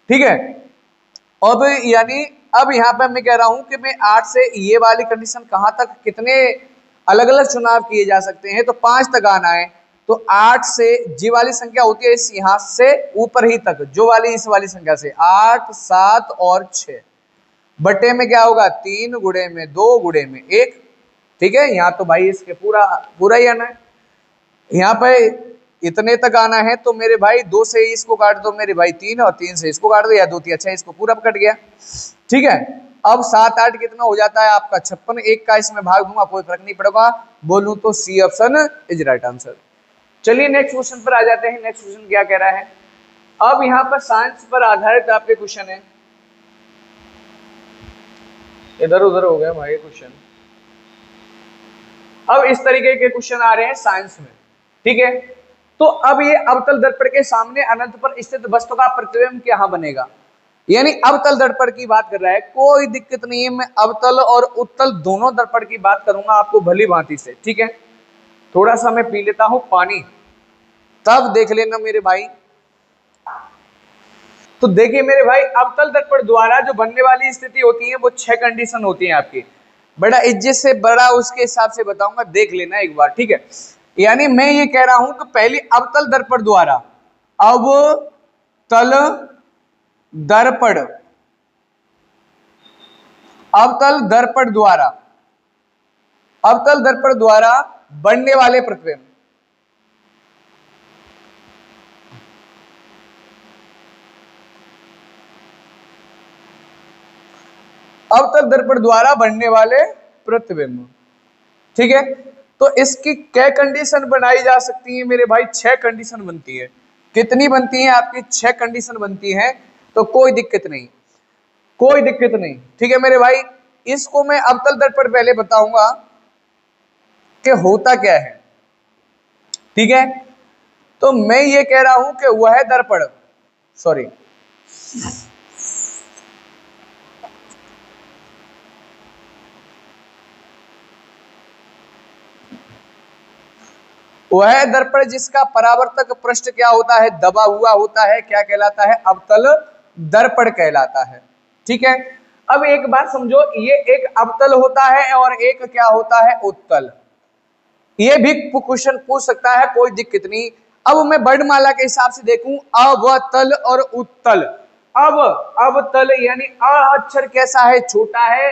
S1: ठीक है। अब यानी अब यहाँ पे मैं कह रहा हूं कि मैं 8 से ये वाली कंडीशन कहां तक, कितने अलग अलग चुनाव किए जा सकते हैं, तो 5 तक आना है। तो 8 से जी वाली संख्या होती है इस यहां से ऊपर ही तक, जो वाली इस वाली संख्या से 8, 7 और 6 बटे में क्या होगा 3 गुणे में 2 गुणे में 1, ठीक है। यहाँ तो भाई इसके पूरा पूरा ही आना है, यहाँ पे इतने तक आना है, तो मेरे भाई 2 से इसको काट दो मेरे भाई 3, और 3 से इसको काट दो, या 2 3 6 इसको पूरा कट गया, ठीक है। अब 7 8 कितना हो जाता है आपका 56, 1 का इसमें भाग दूंगा कोई फर्क नहीं पड़ेगा, बोलूं तो C option is right answer. चलिए नेक्स्ट क्वेश्चन पर आ जाते हैं। नेक्स्ट क्वेश्चन क्या कह रहा है, अब यहाँ पर साइंस पर आधारित आपके क्वेश्चन है, इधर उधर हो गया भाई क्वेश्चन। अब इस तरीके के क्वेश्चन आ रहे हैं साइंस में, ठीक है। तो अब ये अवतल दर्पण के सामने अनंत पर स्थित वस्तु का प्रतिबिंब क्या बनेगा, यानी अवतल दर्पण की बात कर रहा है, कोई दिक्कत नहीं है, मैं अवतल और उत्तल दोनों दर्पण की बात करूंगा आपको भली भांति से, ठीक है। थोड़ा सा मैं पी लेता हूं पानी, तब देख लेना मेरे भाई। तो देखिए मेरे भाई, अवतल दर्पण द्वारा जो बनने वाली स्थिति होती है वो 6 कंडीशन होती है आपकी, बड़ा इज्जत से बड़ा उसके हिसाब से बताऊंगा, देख लेना एक बार, ठीक है। यानी मैं ये कह रहा हूं कि पहले अवतल दर्पण द्वारा, अवतल दर्पण, अवतल दर्पण द्वारा, अवतल दर्पण द्वारा बनने वाले प्रतिबिंब, अवतल दर्पण द्वारा बनने वाले प्रतिबिंब, ठीक है। तो इसकी क्या कंडीशन बनाई जा सकती है मेरे भाई, 6 कंडीशन बनती है। कितनी बनती है आपकी, 6 कंडीशन बनती है, तो कोई दिक्कत नहीं, कोई दिक्कत नहीं, ठीक है मेरे भाई। इसको मैं अवतल दर्पण पहले बताऊंगा कि होता क्या है, ठीक है। तो मैं ये कह रहा हूं कि वह दर्पण, सॉरी वह दर्पण जिसका परावर्तक पृष्ठ क्या होता है, दबा हुआ होता है, क्या कहलाता है, अवतल दर्पण कहलाता है, ठीक है। अब एक बात समझो, ये एक अवतल होता है और एक क्या होता है, उत्तल। ये भी क्वेश्चन पूछ सकता है, कोई दिक्कत नहीं। अब मैं वर्णमाला के हिसाब से देखूं, अवतल और उत्तल। अब अवतल यानी अ अक्षर कैसा है, छोटा है,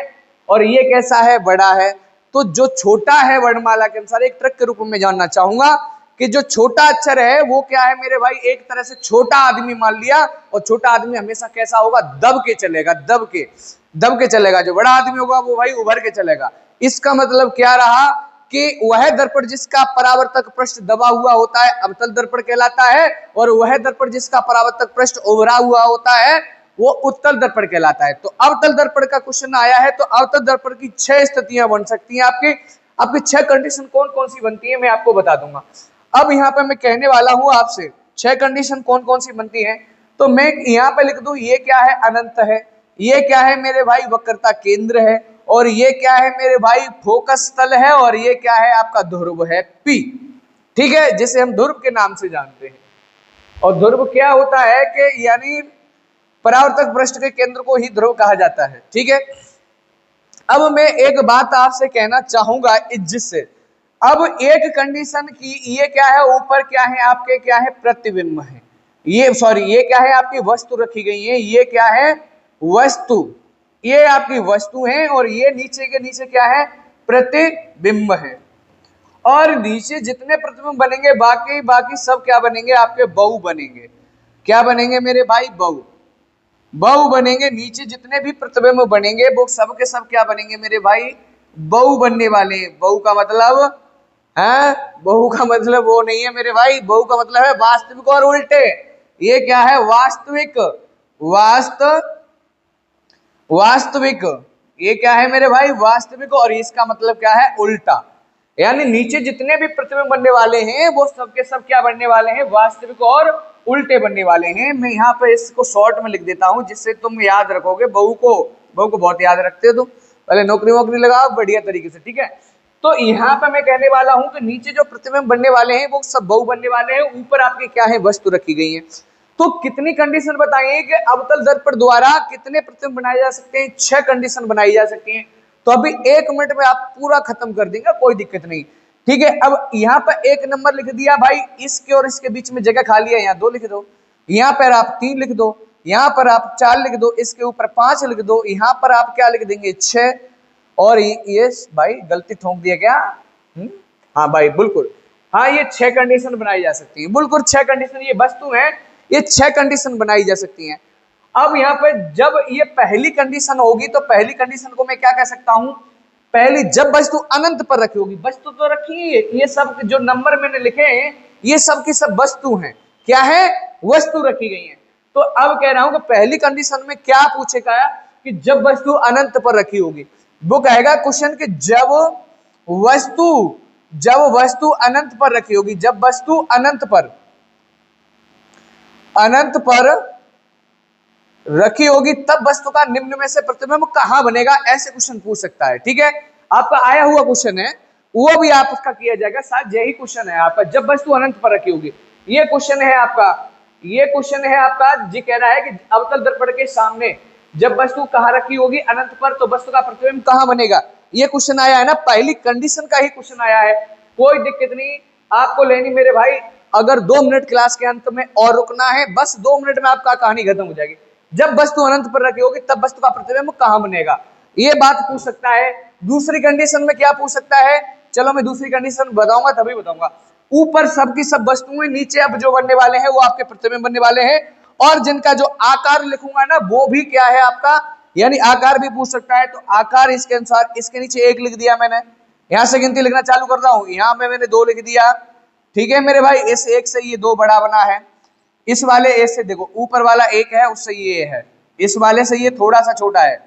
S1: और ये कैसा है, बड़ा है। तो जो छोटा है वर्णमाला के अनुसार, एक ट्रिक के रूप में जानना चाहूंगा कि जो छोटा अक्षर है वो क्या है मेरे भाई, एक तरह से छोटा आदमी मान लिया, और छोटा आदमी हमेशा कैसा होगा, दब के चलेगा, दब के चलेगा। जो बड़ा आदमी होगा वो भाई उभर के चलेगा। इसका मतलब क्या रहा कि वह दर्पण जिसका परावर्तक पृष्ठ दबा हुआ होता है अवतल दर्पण कहलाता है, और वह दर्पण जिसका परावर्तक पृष्ठ उभरा हुआ होता है वो उत्तल दर्पण कहलाता है। तो अवतल दर्पण का क्वेश्चन आया है, तो अवतल दर्पण की 6 स्थितियां बन सकती हैं आपकी। आपकी 6 कंडीशन कौन कौन सी बनती है मैं आपको बता दूंगा। अब यहाँ पे मैं कहने वाला हूं आपसे 6 कंडीशन कौन कौन सी बनती है, तो मैं यहाँ पे लिख दूं ये क्या है, अनंत है, ये क्या है मेरे भाई, वक्रता केंद्र है, और ये क्या है मेरे भाई, फोकस तल है, और ये क्या है आपका ध्रुव है P, ठीक है, जिसे हम ध्रुव के नाम से जानते हैं। और ध्रुव क्या होता है कि यानी परावर्तक पृष्ठ के केंद्र को ही ध्रुव कहा जाता है, ठीक है। अब मैं एक बात आपसे कहना चाहूंगा जिससे, अब एक कंडीशन की, ये क्या है ऊपर क्या है आपके, क्या है प्रतिबिंब है, ये सॉरी ये क्या है आपकी वस्तु रखी गई है, ये क्या है वस्तु, ये आपकी वस्तु है, और ये नीचे के नीचे क्या है प्रतिबिंब है। और नीचे जितने प्रतिबिंब बनेंगे बाकी बाकी सब क्या बनेंगे आपके बहु बनेंगे, क्या बनेंगे मेरे भाई, बहु, बहु बनेंगे। नीचे जितने भी प्रतिबिंब बनेंगे वो सब के सब क्या बनेंगे मेरे भाई, बहु बनने वाले हैं। बहु का मतलब है, बहु का मतलब वो नहीं है मेरे भाई, बहु का मतलब है वास्तविक और उल्टे। ये क्या है वास्तविक, वास्तविक, ये क्या है मेरे भाई वास्तविक, और इसका मतलब क्या है उल्टा। यानी नीचे जितने भी प्रतिबिंब बनने वाले हैं वो सब के सब क्या बनने वाले हैं, वास्तविक और उल्टे बनने वाले हैं। मैं यहाँ पे इसको शॉर्ट में लिख देता हूं जिससे तुम याद रखोगे, बहु को बहुत याद रखते हो तुम, पहले नौकरी वोकरी लगाओ बढ़िया तरीके से, ठीक है। तो यहाँ पे मैं कहने वाला हूं कि नीचे जो प्रतिबिंब बनने वाले हैं वो सब बहु बनने वाले हैं, ऊपर आपके क्या है वस्तु रखी गई है। तो कितनी कंडीशन बताइए कि अवतल दर्पण द्वारा कितने प्रतिबिंब बनाए जा सकते हैं, 6 कंडीशन बनाई जा सकती हैं। तो अभी 1 मिनट में आप पूरा खत्म कर देंगे, कोई दिक्कत नहीं, ठीक है। अब यहाँ पर 1 नंबर लिख दिया भाई, इसके और इसके बीच में जगह खाली है, यहाँ 2 लिख दो, यहाँ पर आप 3 लिख दो, यहाँ पर आप 4 लिख दो, इसके ऊपर 5 लिख दो, यहाँ पर आप क्या लिख देंगे 6, और ये भाई गलती ठोक दिया क्या, हाँ भाई बिल्कुल, हाँ ये 6 कंडीशन बनाई जा सकती है, बिल्कुल 6 कंडीशन, ये वस्तु है, ये 6 कंडीशन बनाई जा सकती हैं। अब यहाँ पे जब ये पहली कंडीशन होगी तो पहली कंडीशन को मैं क्या कह सकता हूं, पहली जब वस्तु अनंत पर रखी होगी, वस्तु तो रखी है, ये सब जो नंबर मैंने लिखे हैं ये सब की सब वस्तु हैं, क्या है वस्तु रखी गई है। तो अब कह रहा हूं कि पहली कंडीशन में क्या पूछेगा कि जब वस्तु अनंत पर रखी होगी, वो कहेगा क्वेश्चन कि जब वस्तु अनंत पर रखी होगी, जब वस्तु अनंत पर रखी होगी तब वस्तु का निम्न में से प्रतिबिंब कहां बनेगा, ऐसे क्वेश्चन पूछ सकता है, ठीक है। आपका आया हुआ क्वेश्चन है वो भी आप उसका किया जाएगा, शायद यही क्वेश्चन है आपका, जब वस्तु अनंत पर रखी होगी, ये क्वेश्चन है आपका, ये क्वेश्चन है आपका जी, कह रहा है कि अवतल दर्पण के सामने जब वस्तु कहां रखी होगी अनंत पर, तो वस्तु का प्रतिबिंब कहां बनेगा, ये क्वेश्चन आया है ना, पहली कंडीशन का ही क्वेश्चन आया है, कोई दिक्कत नहीं आपको लेनी मेरे भाई। अगर 2 मिनट क्लास के अंत में और रुकना है, बस 2 मिनट में आपका कहानी खत्म हो जाएगी। जब वस्तु अनंत पर रखी होगी तब वस्तु का प्रतिबिंब कहां बनेगा, ये बात पूछ सकता है। दूसरी कंडीशन में क्या पूछ सकता है, चलो मैं दूसरी कंडीशन बताऊंगा तभी बताऊंगा। ऊपर सबकी सब वस्तुएं, नीचे अब जो बनने वाले हैं वो आपके प्रतिबिंब बनने वाले हैं, और जिनका जो आकार लिखूंगा ना वो भी क्या है आपका, यानी आकार भी पूछ सकता है। तो आकार इसके अनुसार, इसके नीचे 1 लिख दिया मैंने, यहां से गिनती लिखना चालू कर रहा हूं, यहां पे मैंने 2 लिख दिया, ठीक है मेरे भाई। इस 1 से ये 2 बड़ा बना है, इस वाले ए से देखो ऊपर वाला 1 है उससे ये है, इस वाले से ये थोड़ा सा छोटा है,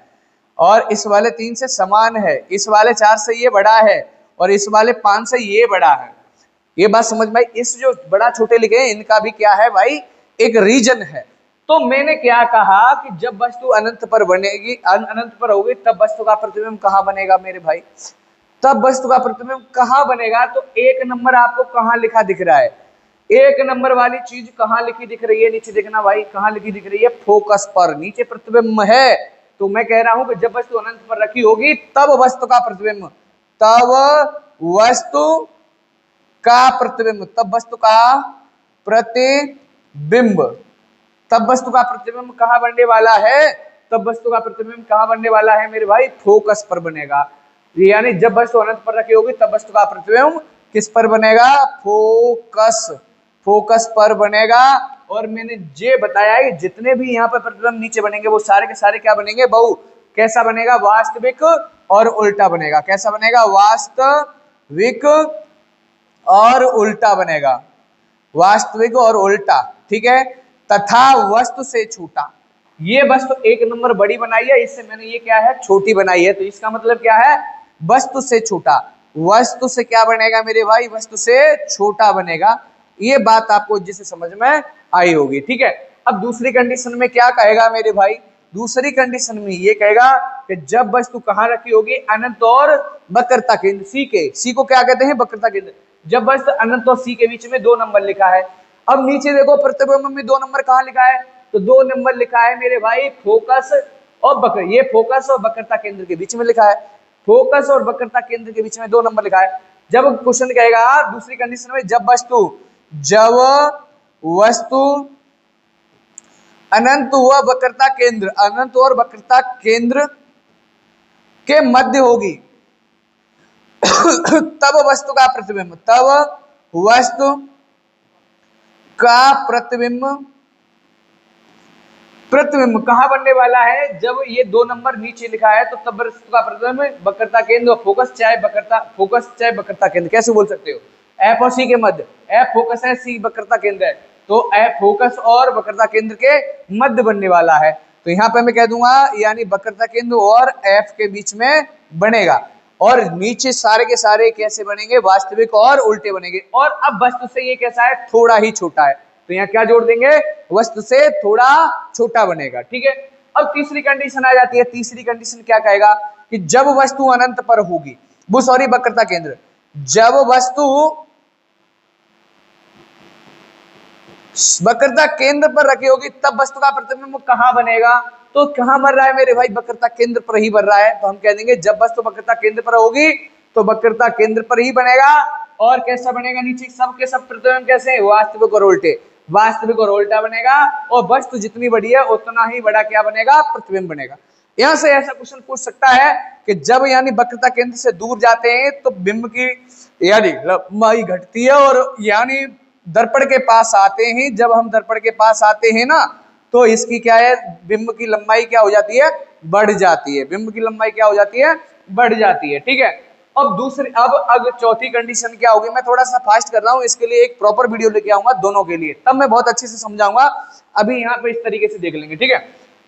S1: और इस वाले 3 से समान है, इस वाले 4 से ये बड़ा है, और इस वाले 5 से ये बड़ा है। ये बात समझ में आई, इस जो बड़ा छोटे लिखे हैं इनका भी क्या है भाई एक रीजन है। तो मैंने क्या कहा कि जब वस्तु अनंत पर बनेगी, अनंत पर होगी तब वस्तु का प्रतिबिंब कहां बनेगा मेरे भाई, तब वस्तु का प्रतिबिंब कहां बनेगा। तो 1 नंबर आपको कहां लिखा दिख रहा है, 1 नंबर वाली चीज कहां लिखी दिख रही है, नीचे देखना भाई कहां लिखी दिख रही है, फोकस पर, नीचे प्रतिबिंब है। तो मैं कह रहा हूं कि जब वस्तु अनंत पर रखी होगी तब वस्तु का प्रतिबिंब, तब वस्तु का प्रतिबिंब, तब वस्तु का प्रतिबिंब, तब वस्तु का प्रतिबिंब कहां बनने वाला है, तब वस्तु का प्रतिबिंब कहां बनने वाला है मेरे भाई, फोकस पर बनेगा। यानी जब वस्तु अनंत पर रखी होगी तब वस्तु का प्रतिबिंब किस पर बनेगा, फोकस पर बनेगा। और मैंने ये बताया कि जितने भी यहाँ पर प्रतिबिंब नीचे बनेंगे वो सारे के सारे क्या बनेंगे, बहु। कैसा बनेगा, वास्तविक और उल्टा बनेगा। कैसा बनेगा, वास्तविक और उल्टा बनेगा, वास्तविक और उल्टा, ठीक है। तथा वस्तु से छूटा, ये वस्तु 1 नंबर बड़ी बनाई है, इससे मैंने ये क्या है छोटी बनाई है, तो इसका मतलब क्या है वस्तु से छूटा। वस्तु से क्या बनेगा मेरे भाई, वस्तु से छोटा बनेगा। ये बात आपको जिसे समझ में आई होगी, ठीक है। अब दूसरी कंडीशन में क्या कहेगा मेरे भाई, दूसरी कंडीशन में ये कहेगा कि जब वस्तु कहाँ रखी होगी, अनंत और वक्रता केंद्र सी के, सी को क्या कहते हैं, वक्रता केंद्र। जब वस्तु अनंत और सी के बीच में 2 नंबर लिखा है। अब नीचे देखो प्रतिबिंब में 2 नंबर कहाँ लिखा है, तो 2 नंबर लिखा है मेरे भाई फोकस और वक्र, ये फोकस और वक्रता केंद्र के बीच में लिखा है। फोकस और वक्रता केंद्र के बीच में 2 नंबर लिखा है। जब क्वेश्चन कहेगा दूसरी कंडीशन में, जब वस्तु अनंत व वक्रता केंद्र, अनंत और वक्रता केंद्र के मध्य होगी तब वस्तु का प्रतिबिंब, तब वस्तु का प्रतिबिंब कहां बनने वाला है, जब ये 2 नंबर नीचे लिखा है तो तब वस्तु का प्रतिबिंब वक्रता केंद्र और फोकस चाहे वक्रता केंद्र, कैसे बोल सकते हो, एफ और सी के मध्य, एफ फोकस है, सी वक्रता केंद्र है, तो एफ फोकस और वक्रता केंद्र के मध्य बनने वाला है। तो यहाँ पे मैं कह दूंगा यानी वक्रता केंद्र और एफ के बीच में बनेगा। और नीचे सारे के सारे कैसे बनेंगे, वास्तविक और उल्टे बनेंगे। और अब वस्तु से ये कैसा है, थोड़ा ही छोटा है, तो यहाँ क्या जोड़ देंगे, वस्तु से थोड़ा छोटा बनेगा, ठीक है। अब तीसरी कंडीशन आ जाती है। तीसरी कंडीशन क्या कहेगा कि जब वस्तु अनंत पर होगी, वो सॉरी वक्रता केंद्र, जब वस्तु वक्रता केंद्र पर रखी होगी तब वस्तु का प्रतिबिंब कहां बनेगा, तो कहां बन रहा है मेरे भाई, वक्रता केंद्र पर ही बन रहा है। तो हम कह देंगे जब वस्तु वक्रता केंद्र पर होगी तो वक्रता केंद्र पर ही बनेगा। और कैसा बनेगा, नीचे सब के सब प्रतिबिंब कैसे हैं, वास्तविक और उल्टे, वास्तविक और उल्टा बनेगा। और वस्तु जितनी बड़ी है उतना ही बड़ा क्या बनेगा, प्रतिबिंब बनेगा। यहां से ऐसा क्वेश्चन पूछ सकता है कि जब यानी वक्रता केंद्र से दूर जाते हैं तो बिंब की यानी लंबाई घटती है, और यानी दर्पण के पास आते हैं, जब हम दर्पण के पास आते हैं ना तो इसकी क्या है, बिंब की लंबाई क्या हो जाती है, बढ़ जाती है, बिंब की लंबाई क्या हो जाती है, बढ़ जाती है, ठीक है। अब चौथी कंडीशन क्या होगी, मैं थोड़ा सा फास्ट कर रहा हूं, इसके लिए एक प्रॉपर वीडियो लेके आऊंगा दोनों के लिए, तब मैं बहुत अच्छे से समझाऊंगा। अभी यहाँ पे इस तरीके से देख लेंगे, ठीक है।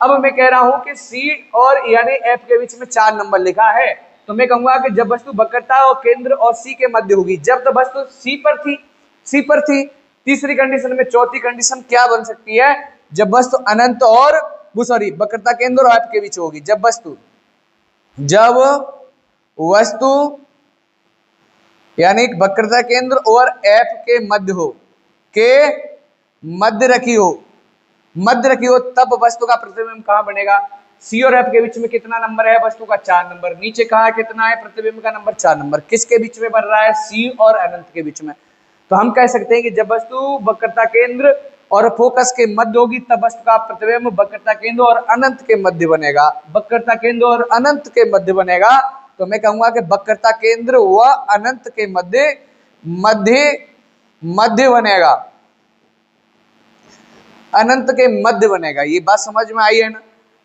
S1: अब मैं कह रहा हूं कि सी और यानी एफ के बीच में 4 नंबर लिखा है, तो मैं कहूंगा कि जब वस्तु वक्रता और केंद्र और सी के मध्य होगी, जब तो वस्तु सी पर थी। तीसरी कंडीशन में चौथी कंडीशन क्या बन सकती है, जब वस्तु अनंत और वक्रता केंद्र और एफ के बीच होगी, जब वस्तु यानी वक्रता केंद्र और एफ के मध्य रखी हो तब वस्तु का प्रतिबिंब कहां बनेगा, सी और एफ के बीच में कितना नंबर है, वस्तु का 4 नंबर, नीचे कहा कितना है, प्रतिबिंब का नंबर 4 नंबर, किसके बीच में बन रहा है, सी और अनंत के बीच में। तो हम कह सकते हैं कि जब वस्तु वक्रता केंद्र और फोकस के मध्य होगी तब वस्तु का प्रतिबिंब वक्रता केंद्र और अनंत के मध्य बनेगा, वक्रता केंद्र और अनंत के मध्य बनेगा। तो मैं कहूंगा कि वक्रता केंद्र व अनंत के मध्य बनेगा, अनंत के मध्य बनेगा। ये बात समझ में आई है ना।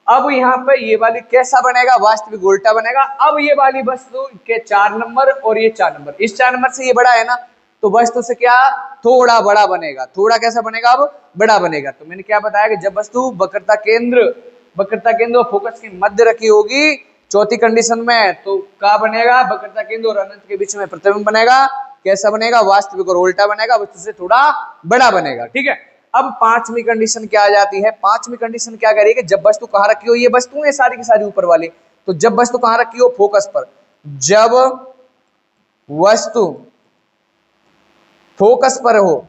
S1: अब यहाँ पे ये वाली कैसा बनेगा, वास्तविक उल्टा बनेगा। अब ये वाली वस्तु के 4 नंबर और ये 4 नंबर, इस 4 नंबर से ये बड़ा है ना, तो वस्तु से क्या थोड़ा बड़ा बनेगा, थोड़ा कैसा बनेगा, अब बड़ा बनेगा। तो मैंने क्या बताया कि जब वस्तु वक्रता केंद्र और फोकस के मध्य रखी होगी चौथी कंडीशन में, तो क्या बनेगा, वक्रता केंद्र और अनंत के बीच में प्रतिबिंब बनेगा। कैसा बनेगा, वास्तविक और उल्टा बनेगा, वस्तु से थोड़ा बड़ा बनेगा, ठीक है। अब पांचवी कंडीशन क्या आ जाती है, पांचवी कंडीशन क्या करेगी, जब वस्तु कहां रखी हो, ये वस्तु है सारी की सारी ऊपर वाली, तो जब वस्तु कहां रखी हो, फोकस पर, जब वस्तु फोकस पर हो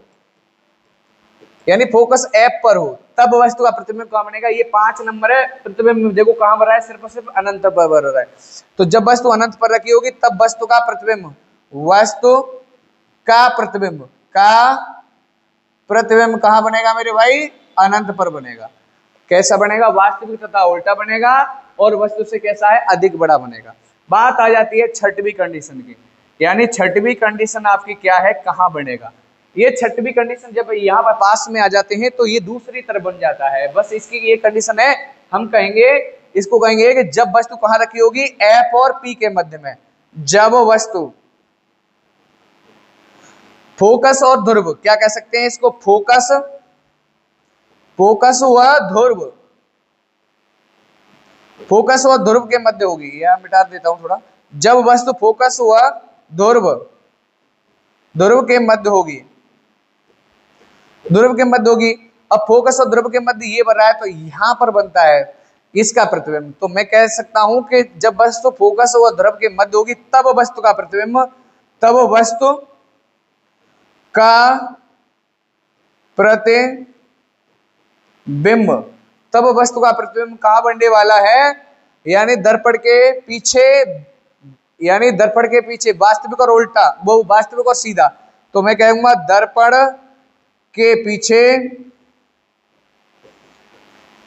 S1: यानी फोकस एफ पर हो तब वस्तु का प्रतिबिंब कहां बनेगा। ये 5 नंबर है, प्रतिबिंब देखो कहां बन रहा है, सिर्फ और सिर्फ अनंत पर बन रहा है। तो जब वस्तु अनंत पर रखी होगी तब वस्तु का प्रतिबिंब कहां बनेगा मेरे भाई, अनंत पर बनेगा। कैसा बनेगा, वास्तविक तथा उल्टा बनेगा, और वस्तु से कैसा है, अधिक बड़ा बनेगा। बात आ जाती है छठवीं कंडीशन की, यानी छठवीं कंडीशन आपकी क्या है, कहां बनेगा। ये छठवीं कंडीशन जब यहाँ पर पास में आ जाते हैं तो ये दूसरी तरफ बन जाता है। बस इसकी ये कंडीशन है, हम इसको कहेंगे कि जब वस्तु कहां रखी होगी, एफ और पी के मध्य में, जब वस्तु फोकस और ध्रुव, क्या कह सकते हैं इसको, फोकस व ध्रुव के मध्य होगी। यह मिटा देता हूं थोड़ा, जब वस्तु फोकस व ध्रुव, ध्रुव के मध्य होगी, ध्रुव के मध्य होगी। अब फोकस और ध्रुव के मध्य ये बन रहा है, तो यहां पर बनता है इसका प्रतिबिंब। तो मैं कह सकता हूं कि जब वस्तु फोकस और ध्रुव के मध्य होगी तब वस्तु का प्रतिबिंब, तब वस्तु का प्रतिबिंब, तब वस्तु का प्रतिबिंब कहां बनने वाला है, यानी दर्पण के पीछे, यानी दर्पण के पीछे, वास्तविक और उल्टा, वो वास्तविक और सीधा। तो मैं कहूंगा दर्पण के पीछे,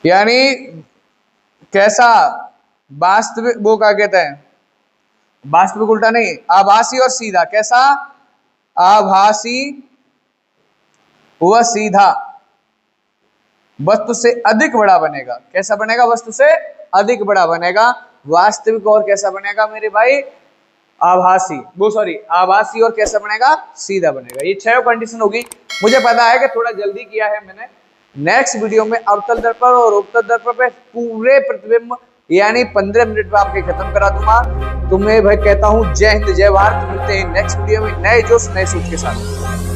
S1: यानी कैसा, वास्तविक, वो क्या कहते हैं, वास्तविक उल्टा नहीं, आभासी और सीधा। कैसा, आभासी व सीधा वस्तु से अधिक बड़ा बनेगा। कैसा बनेगा, वस्तु से अधिक बड़ा बनेगा। वास्तविक और कैसा बनेगा मेरे भाई, आभासी, वो सॉरी आभासी और कैसा बनेगा, सीधा बनेगा। ये 6 कंडीशन होगी। मुझे पता है कि थोड़ा जल्दी किया है मैंने। नेक्स्ट वीडियो में अवतल दर्पण और उपतल दर्पण पे पूरे प्रतिबिंब यानी 15 मिनट में आपके खत्म करा दूंगा। तो मैं भाई कहता हूँ जय हिंद जय भारत। मिलते हैं नेक्स्ट वीडियो में नए जोश नए सोच के साथ।